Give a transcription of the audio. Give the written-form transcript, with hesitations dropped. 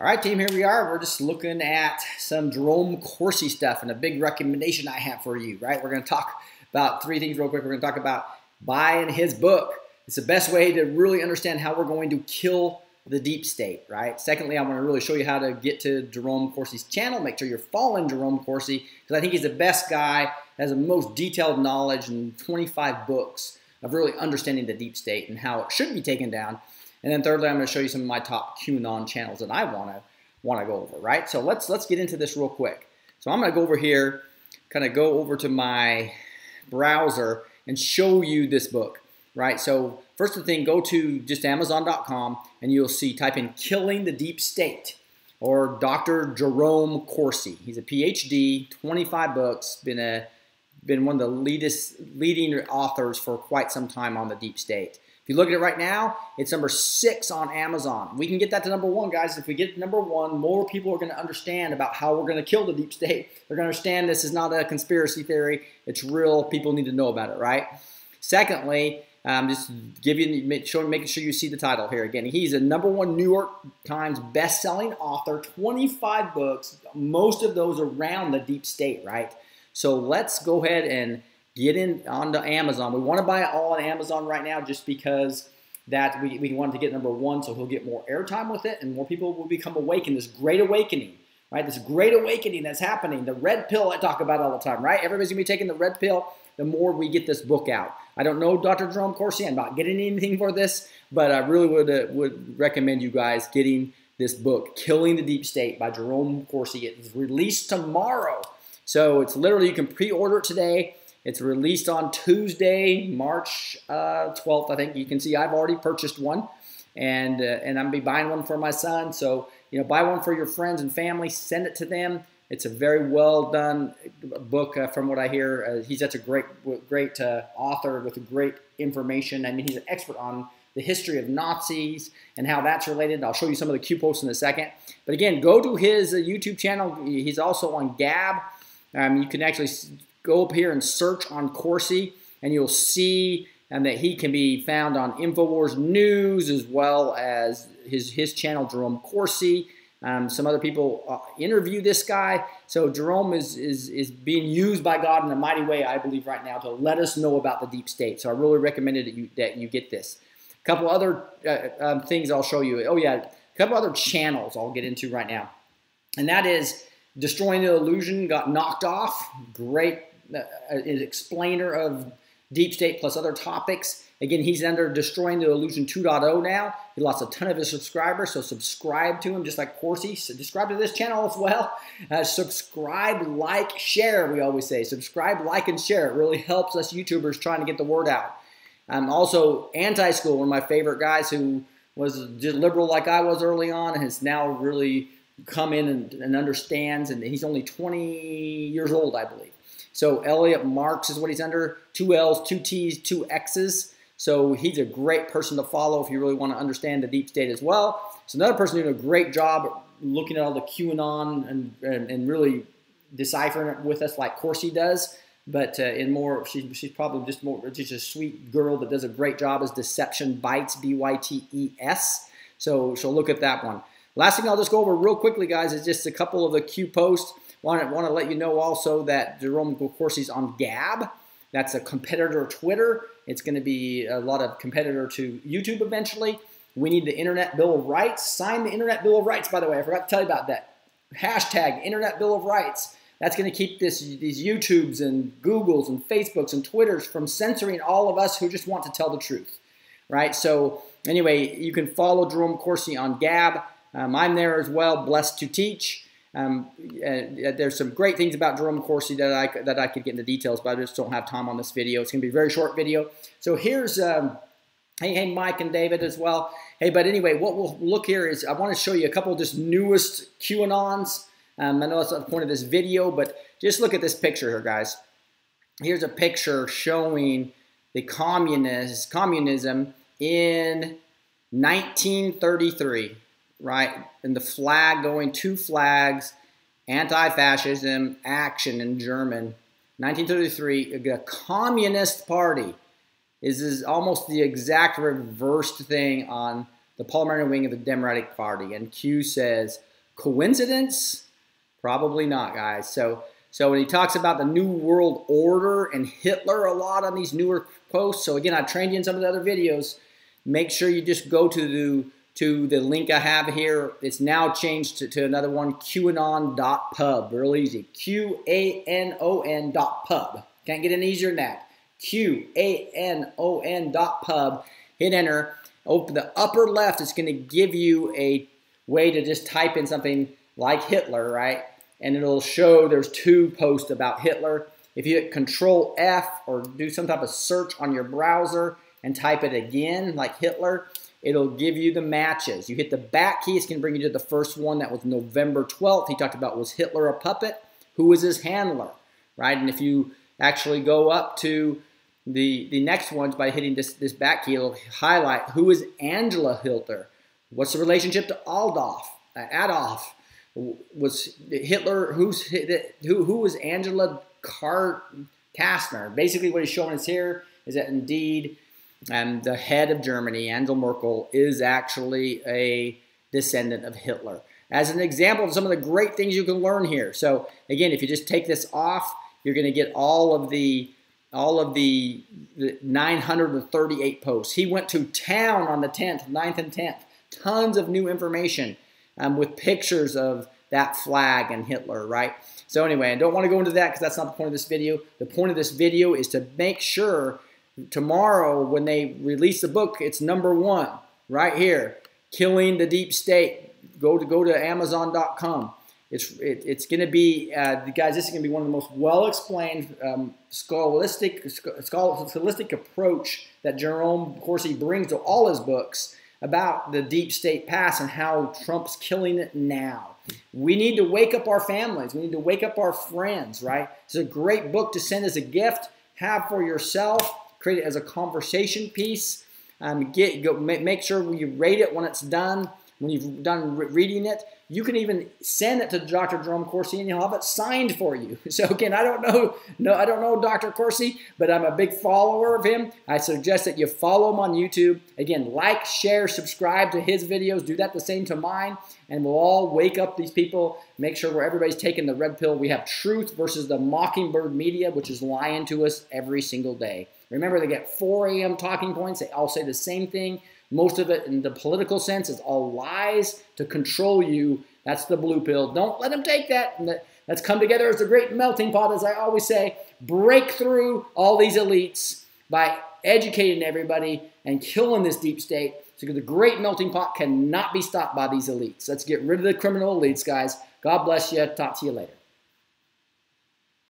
All right, team, here we are. We're just looking at some Jerome Corsi stuff and a big recommendation I have for you, right? We're going to talk about three things real quick. We're going to talk about buying his book. It's the best way to really understand how we're going to kill the deep state, right? Secondly, I want to really show you how to get to Jerome Corsi's channel. Make sure you're following Jerome Corsi because I think he's the best guy, has the most detailed knowledge and 25 books of really understanding the deep state and how it should be taken down. And then thirdly, I'm going to show you some of my top CueAnon channels that I want to go over, right? So let's get into this real quick. So I'm going to go over here, kind of go over to my browser and show you this book, right? So first thing, go to just Amazon.com and you'll see, type in Killing the Deep State or Dr. Jerome Corsi. He's a PhD, 25 books, been one of the leading authors for quite some time on the deep state. If you look at it right now, it's number 6 on Amazon. We can get that to number 1, guys. If we get to number 1, more people are going to understand about how we're going to kill the deep state. They're going to understand this is not a conspiracy theory. It's real. People need to know about it, right? Secondly, just making sure you see the title here again. He's a #1 New York Times best-selling author, 25 books, most of those around the deep state, right? So let's go ahead and get in onto Amazon. We want to buy it all on Amazon right now just because that we wanted to get number 1 so he'll get more airtime with it and more people will become awakened. This great awakening, right? This great awakening that's happening. The red pill I talk about all the time, right? Everybody's going to be taking the red pill the more we get this book out. I don't know Dr. Jerome Corsi. I'm not getting anything for this, but I really would recommend you guys getting this book, Killing the Deep State by Jerome Corsi. It's released tomorrow. So it's literally, you can pre-order it today. It's released on Tuesday, March 12th, I think. You can see I've already purchased one, and I'm going to be buying one for my son. So, buy one for your friends and family. Send it to them. It's a very well done book from what I hear. He's such a great author with great information. I mean, he's an expert on the history of Nazis and how that's related. I'll show you some of the Q posts in a second. But again, go to his YouTube channel. He's also on Gab. You can actually go up here and search on Corsi, and you'll see that he can be found on InfoWars News as well as his channel, Jerome Corsi. Some other people interview this guy. So Jerome is being used by God in a mighty way, I believe, right now to let us know about the deep state. So I really recommend that you get this. A couple other things I'll show you. Oh, yeah, a couple other channels I'll get into right now. And that is Destroying the Illusion got knocked off. Great explainer of deep state plus other topics. Again, he's under Destroying the Illusion 2.0 now. He lost a ton of his subscribers, so subscribe to him just like Corsi. So subscribe to this channel as well. Subscribe, like, share, we always say. Subscribe, like, and share. It really helps us YouTubers trying to get the word out. Also, Anti-School, one of my favorite guys who was just liberal like I was early on and has now really come in and understands, and he's only 20 years old, I believe. So Elliot Marks is what he's under, 2 L's, 2 T's, 2 X's. So he's a great person to follow if you really want to understand the deep state as well. So another person doing a great job looking at all the QAnon and really deciphering it with us like Corsi does. But she's probably just a sweet girl that does a great job is Deception Bites, B-Y-T-E-S. So look at that one. Last thing I'll just go over real quickly, guys, is just a couple of the Q posts. Want to let you know also that Jerome Corsi's on Gab. That's a competitor to Twitter. It's going to be a lot of competitor to YouTube eventually. We need the Internet Bill of Rights. Sign the Internet Bill of Rights, by the way. I forgot to tell you about that. Hashtag Internet Bill of Rights. That's going to keep these YouTubes and Googles and Facebooks and Twitters from censoring all of us who just want to tell the truth, right? So anyway, you can follow Jerome Corsi on Gab. I'm there as well, blessed to teach. There's some great things about Jerome Corsi that I could get into details, but I just don't have time on this video. It's going to be a very short video. So here's, hey, Mike and David as well. Hey, but anyway, what we'll look here is I want to show you a couple of just newest QAnons. I know that's not the point of this video, but just look at this picture here, guys. Here's a picture showing the communism in 1933. Right, and the flag going 2 flags, anti-fascism, action in German. 1933, the Communist Party is almost the exact reversed thing on the parliamentary wing of the Democratic Party. And Q says, Coincidence? Probably not, guys. So when he talks about the New World Order and Hitler a lot on these newer posts, so again, I trained you in some of the other videos. Make sure you just go to the link I have here. It's now changed to another one, CueAnon.pub. Real easy. CueAnon.pub. Can't get any easier than that. CueAnon.pub. Hit enter. Open the upper left. It's going to give you a way to just type in something like Hitler, right? And it'll show there's 2 posts about Hitler. If you hit Control F or do some type of search on your browser and type it again, like Hitler, it'll give you the matches. You hit the back key, it's going to bring you to the first one. That was November 12th. He talked about, was Hitler a puppet? Who was his handler, right? And if you actually go up to the next ones by hitting this back key, it'll highlight who is Angela Hitler. What's the relationship to Adolf? Was Hitler, who was Angela Kastner? Basically what he's showing us here is that indeed the head of Germany, Angela Merkel, is actually a descendant of Hitler. As an example of some of the great things you can learn here. So again, if you just take this off, you're going to get all of the 938 posts. He went to town on the 10th, 9th and 10th. Tons of new information with pictures of that flag and Hitler, right? So anyway, I don't want to go into that because that's not the point of this video. The point of this video is to make sure tomorrow when they release the book, it's #1 right here, Killing the Deep State. Go to Amazon.com. It's going to be, guys, this is going to be one of the most well-explained scholastic approach that Jerome Corsi brings to all his books about the deep state past and how Trump's killing it now. We need to wake up our families. We need to wake up our friends, right? It's a great book to send as a gift, have for yourself, create it as a conversation piece. Make sure you rate it when it's done. When you've done reading it, you can even send it to Dr. Jerome Corsi and he'll have it signed for you. So again, I don't know Dr. Corsi, but I'm a big follower of him. I suggest that you follow him on YouTube. Again, like, share, subscribe to his videos. Do that the same to mine. And we'll all wake up these people, make sure where everybody's taking the red pill. We have truth versus the mockingbird media, which is lying to us every single day. Remember, they get 4 a.m. talking points. They all say the same thing. Most of it in the political sense is all lies to control you. That's the blue pill. Don't let them take that. Let's come together as a great melting pot, as I always say. Break through all these elites by educating everybody and killing this deep state. So the great melting pot cannot be stopped by these elites. Let's get rid of the criminal elites, guys. God bless you. Talk to you later.